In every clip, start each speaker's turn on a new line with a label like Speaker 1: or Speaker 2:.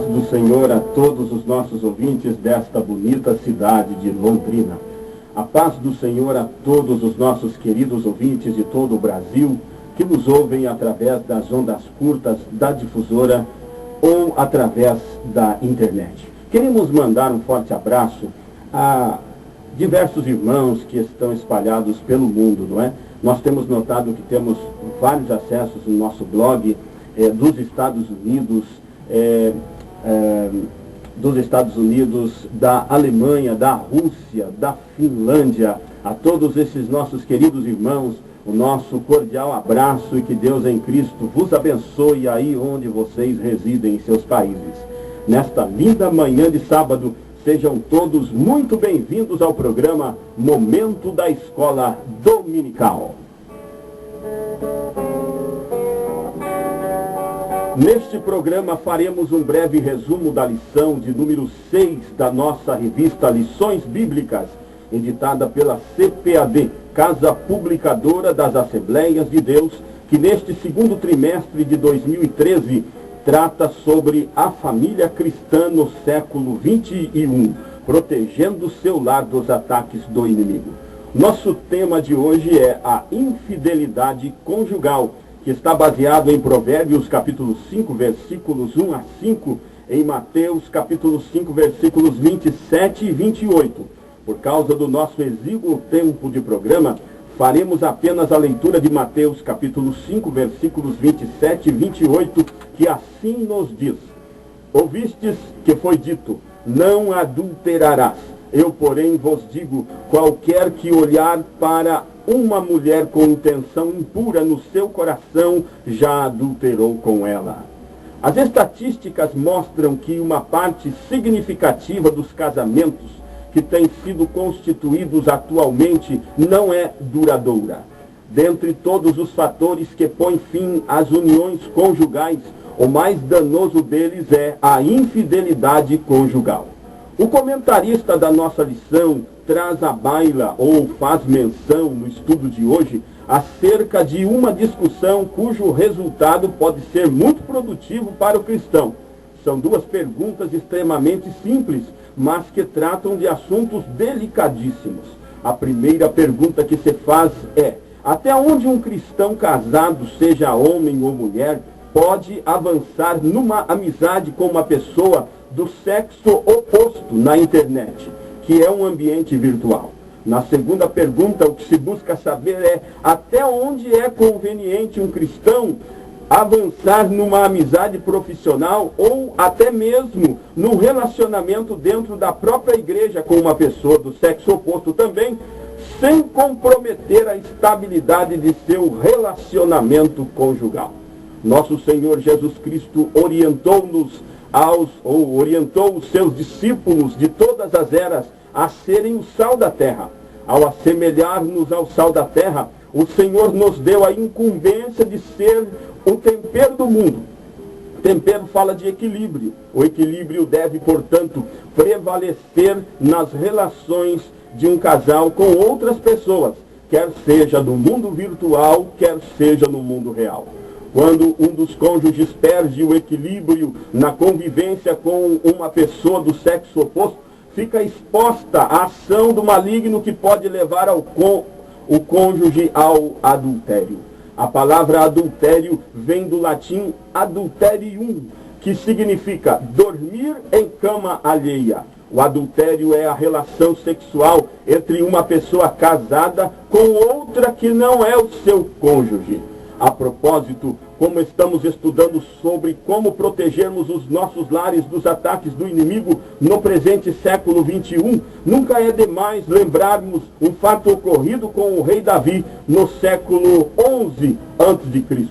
Speaker 1: do Senhor a todos os nossos ouvintes desta bonita cidade de Londrina. A paz do Senhor a todos os nossos queridos ouvintes de todo o Brasil que nos ouvem através das ondas curtas da difusora ou através da internet. Queremos mandar um forte abraço a diversos irmãos que estão espalhados pelo mundo, não é? Nós temos notado que temos vários acessos no nosso blog dos Estados Unidos, da Alemanha, da Rússia, da Finlândia. A todos esses nossos queridos irmãos, o nosso cordial abraço e que Deus em Cristo vos abençoe aí onde vocês residem em seus países. Nesta linda manhã de sábado, sejam todos muito bem-vindos ao programa Momento da Escola Dominical. Neste programa faremos um breve resumo da lição de número 6 da nossa revista Lições Bíblicas, editada pela CPAD, Casa Publicadora das Assembleias de Deus, que neste segundo trimestre de 2013 trata sobre a família cristã no século XXI, protegendo seu lar dos ataques do inimigo. Nosso tema de hoje é a infidelidade conjugal, que está baseado em Provérbios capítulo 5, versículos 1 a 5, em Mateus capítulo 5, versículos 27 e 28. Por causa do nosso exíguo tempo de programa, faremos apenas a leitura de Mateus capítulo 5, versículos 27 e 28, que assim nos diz: Ouvistes que foi dito, não adulterarás. Eu, porém, vos digo, qualquer que olhar para uma mulher com intenção impura no seu coração, já adulterou com ela. As estatísticas mostram que uma parte significativa dos casamentos que têm sido constituídos atualmente não é duradoura. Dentre todos os fatores que põem fim às uniões conjugais, o mais danoso deles é a infidelidade conjugal. O comentarista da nossa lição traz à baila, ou faz menção no estudo de hoje, acerca de uma discussão cujo resultado pode ser muito produtivo para o cristão. São duas perguntas extremamente simples, mas que tratam de assuntos delicadíssimos. A primeira pergunta que se faz é: até onde um cristão casado, seja homem ou mulher, pode avançar numa amizade com uma pessoa do sexo oposto na internet, que é um ambiente virtual? Na segunda pergunta, o que se busca saber é até onde é conveniente um cristão avançar numa amizade profissional ou até mesmo num relacionamento dentro da própria igreja com uma pessoa do sexo oposto também, sem comprometer a estabilidade de seu relacionamento conjugal. Nosso Senhor Jesus Cristo orientou os seus discípulos de todas as eras a serem o sal da terra. Ao assemelhar-nos ao sal da terra, o Senhor nos deu a incumbência de ser o tempero do mundo. Tempero fala de equilíbrio. O equilíbrio deve, portanto, prevalecer nas relações de um casal com outras pessoas, quer seja no mundo virtual, quer seja no mundo real. Quando um dos cônjuges perde o equilíbrio na convivência com uma pessoa do sexo oposto, fica exposta à ação do maligno que pode levar o cônjuge ao adultério. A palavra adultério vem do latim adulterium, que significa dormir em cama alheia. O adultério é a relação sexual entre uma pessoa casada com outra que não é o seu cônjuge. A propósito, como estamos estudando sobre como protegermos os nossos lares dos ataques do inimigo no presente século XXI, nunca é demais lembrarmos um fato ocorrido com o rei Davi no século XI a.C.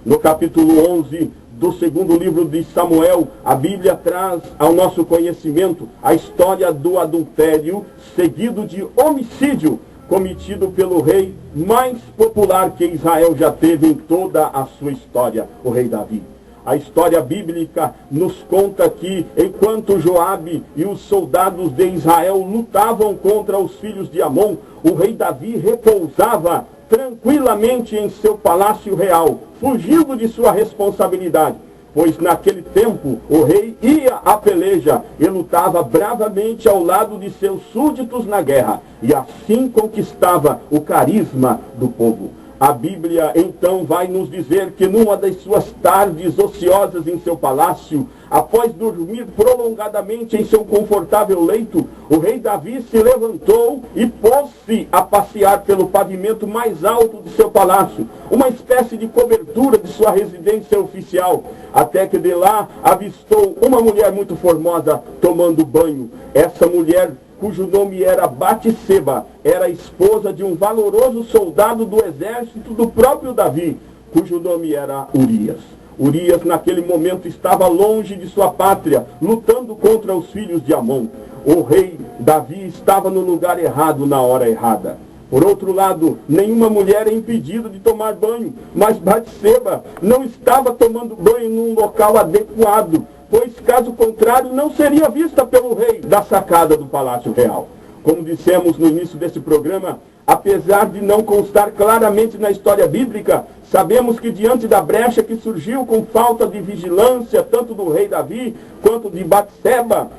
Speaker 1: No capítulo 11 do segundo livro de Samuel, a Bíblia traz ao nosso conhecimento a história do adultério seguido de homicídio cometido pelo rei mais popular que Israel já teve em toda a sua história, o rei Davi. A história bíblica nos conta que, enquanto Joabe e os soldados de Israel lutavam contra os filhos de Amon, o rei Davi repousava tranquilamente em seu palácio real, fugindo de sua responsabilidade, pois naquele tempo o rei ia à peleja e lutava bravamente ao lado de seus súditos na guerra, e assim conquistava o carisma do povo. A Bíblia, então, vai nos dizer que numa das suas tardes ociosas em seu palácio, após dormir prolongadamente em seu confortável leito, o rei Davi se levantou e pôs-se a passear pelo pavimento mais alto de seu palácio, uma espécie de cobertura de sua residência oficial, até que de lá avistou uma mulher muito formosa tomando banho. Essa mulher, cujo nome era Batseba, era esposa de um valoroso soldado do exército do próprio Davi, cujo nome era Urias. Urias, naquele momento, estava longe de sua pátria, lutando contra os filhos de Amon. O rei Davi estava no lugar errado na hora errada. Por outro lado, nenhuma mulher é impedida de tomar banho, mas Batseba não estava tomando banho num local adequado, pois, caso contrário, não seria vista pelo rei da sacada do Palácio Real. Como dissemos no início desse programa, apesar de não constar claramente na história bíblica, sabemos que diante da brecha que surgiu com falta de vigilância, tanto do rei Davi quanto de Batseba,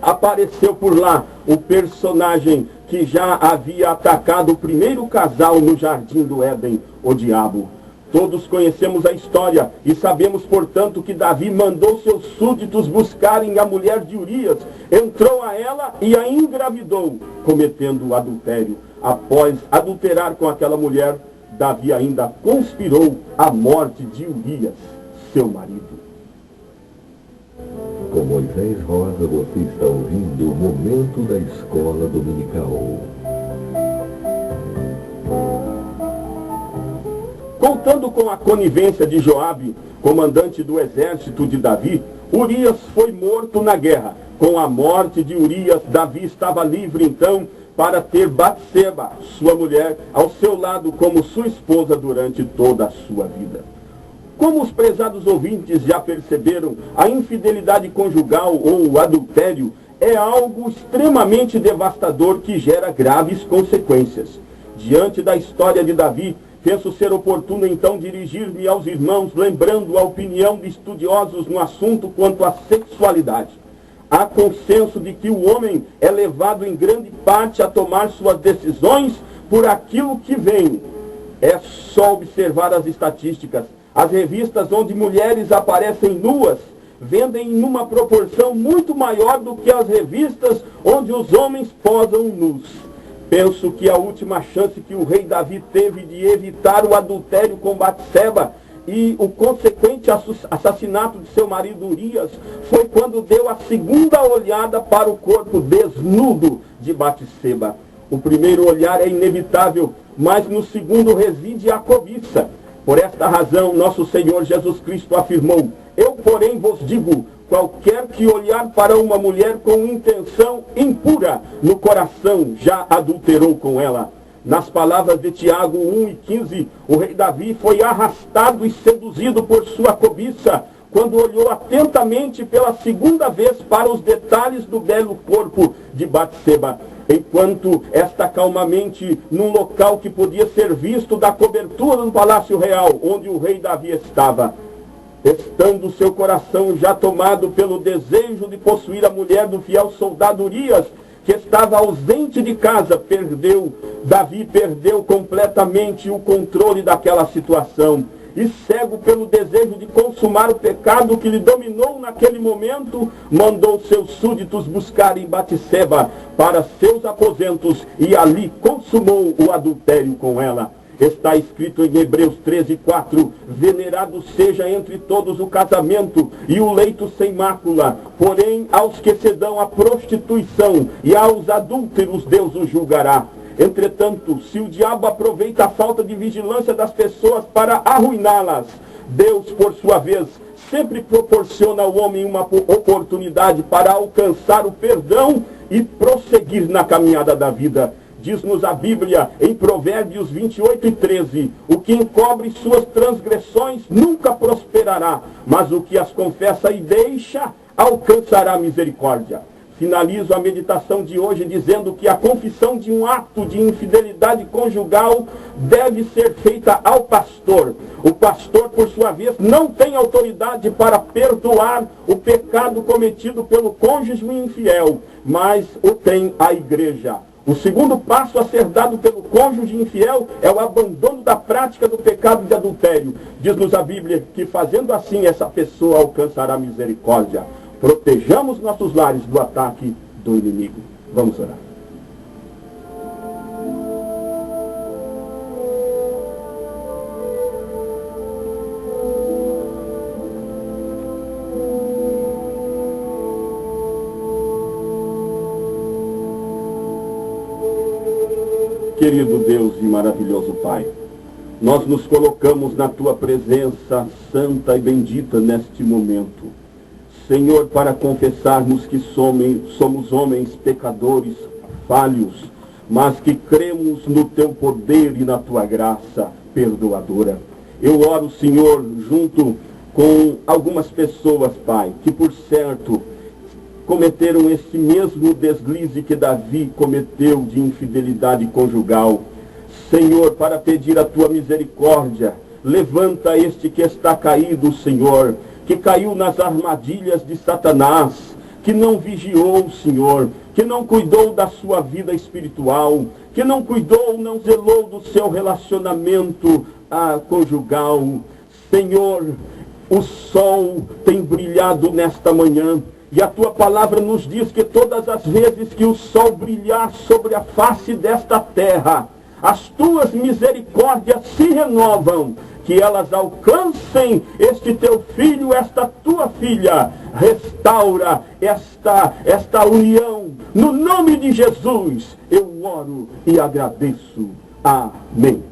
Speaker 1: apareceu por lá o personagem que já havia atacado o primeiro casal no jardim do Éden, o diabo. Todos conhecemos a história e sabemos, portanto, que Davi mandou seus súditos buscarem a mulher de Urias, entrou a ela e a engravidou, cometendo adultério. Após adulterar com aquela mulher, Davi ainda conspirou a morte de Urias, seu marido.
Speaker 2: Com Moisés Rosa, você está ouvindo o Momento da Escola Dominical.
Speaker 1: Contando com a conivência de Joabe, comandante do exército de Davi, Urias foi morto na guerra. Com a morte de Urias, Davi estava livre então para ter Batseba, sua mulher, ao seu lado como sua esposa durante toda a sua vida. Como os prezados ouvintes já perceberam, a infidelidade conjugal ou o adultério é algo extremamente devastador que gera graves consequências. Diante da história de Davi, penso ser oportuno então dirigir-me aos irmãos, lembrando a opinião de estudiosos no assunto quanto à sexualidade. Há consenso de que o homem é levado em grande parte a tomar suas decisões por aquilo que vem. É só observar as estatísticas. As revistas onde mulheres aparecem nuas vendem em uma proporção muito maior do que as revistas onde os homens posam nus. Penso que a última chance que o rei Davi teve de evitar o adultério com Batseba e o consequente assassinato de seu marido Urias foi quando deu a segunda olhada para o corpo desnudo de Batseba. O primeiro olhar é inevitável, mas no segundo reside a cobiça. Por esta razão, nosso Senhor Jesus Cristo afirmou: eu, porém, vos digo, qualquer que olhar para uma mulher com intenção impura no coração, já adulterou com ela. Nas palavras de Tiago 1:15, o rei Davi foi arrastado e seduzido por sua cobiça, quando olhou atentamente pela segunda vez para os detalhes do belo corpo de Batseba, enquanto esta calmamente num local que podia ser visto da cobertura do Palácio Real, onde o rei Davi estava. Estando seu coração já tomado pelo desejo de possuir a mulher do fiel soldado Urias, que estava ausente de casa, Davi perdeu completamente o controle daquela situação. E cego pelo desejo de consumar o pecado que lhe dominou naquele momento, mandou seus súditos buscarem Batseba para seus aposentos e ali consumou o adultério com ela. Está escrito em Hebreus 13:4, venerado seja entre todos o casamento e o leito sem mácula, porém aos que se dão à prostituição e aos adúlteros Deus os julgará. Entretanto, se o diabo aproveita a falta de vigilância das pessoas para arruiná-las, Deus, por sua vez, sempre proporciona ao homem uma oportunidade para alcançar o perdão e prosseguir na caminhada da vida. Diz-nos a Bíblia, em Provérbios 28:13, o que encobre suas transgressões nunca prosperará, mas o que as confessa e deixa, alcançará misericórdia. Finalizo a meditação de hoje dizendo que a confissão de um ato de infidelidade conjugal deve ser feita ao pastor. O pastor, por sua vez, não tem autoridade para perdoar o pecado cometido pelo cônjuge infiel, mas o tem a igreja. O segundo passo a ser dado pelo cônjuge infiel é o abandono da prática do pecado de adultério. Diz-nos a Bíblia que fazendo assim essa pessoa alcançará misericórdia. Protejamos nossos lares do ataque do inimigo. Vamos orar. Querido Deus e maravilhoso Pai, nós nos colocamos na Tua presença santa e bendita neste momento. Senhor, para confessarmos que somos homens pecadores, falhos, mas que cremos no Teu poder e na Tua graça perdoadora. Eu oro, Senhor, junto com algumas pessoas, Pai, que por certo cometeram esse mesmo deslize que Davi cometeu de infidelidade conjugal. Senhor, para pedir a Tua misericórdia, levanta este que está caído, Senhor, que caiu nas armadilhas de Satanás, que não vigiou, Senhor, que não cuidou da sua vida espiritual, que não cuidou, não zelou do seu relacionamento conjugal. Senhor, o sol tem brilhado nesta manhã, e a Tua palavra nos diz que todas as vezes que o sol brilhar sobre a face desta terra, as Tuas misericórdias se renovam, que elas alcancem este Teu filho, esta Tua filha. Restaura esta união. No nome de Jesus, eu oro e agradeço. Amém.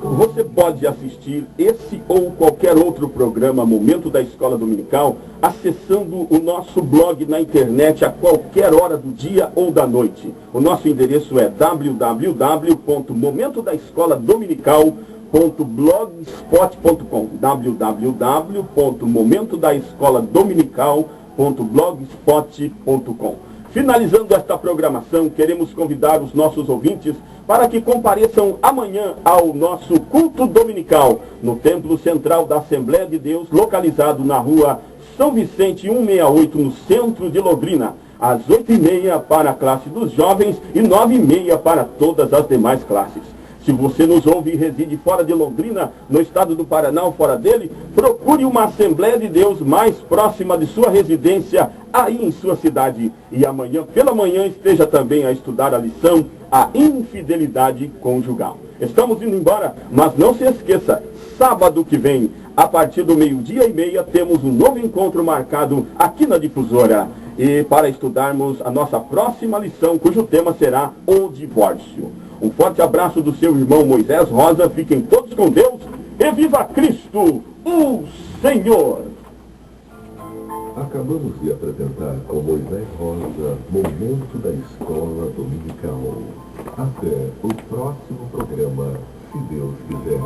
Speaker 1: Você pode assistir esse ou qualquer outro programa Momento da Escola Dominical acessando o nosso blog na internet a qualquer hora do dia ou da noite. O nosso endereço é www.momentodaescoladominical.blogspot.com www.momentodaescoladominical.blogspot.com. Finalizando esta programação, queremos convidar os nossos ouvintes para que compareçam amanhã ao nosso culto dominical no Templo Central da Assembleia de Deus, localizado na rua São Vicente 168, no centro de Londrina, às 8h30 para a classe dos jovens e 9h30 para todas as demais classes. Se você nos ouve e reside fora de Londrina, no estado do Paraná ou fora dele, procure uma Assembleia de Deus mais próxima de sua residência, aí em sua cidade. E amanhã, pela manhã, esteja também a estudar a lição, a infidelidade conjugal. Estamos indo embora, mas não se esqueça, sábado que vem, a partir do 12h30, temos um novo encontro marcado aqui na Difusora. E para estudarmos a nossa próxima lição, cujo tema será o divórcio. Um forte abraço do seu irmão Moisés Rosa. Fiquem todos com Deus e viva Cristo, o Senhor!
Speaker 2: Acabamos de apresentar com Moisés Rosa Momento da Escola Dominical. Até o próximo programa, se Deus quiser.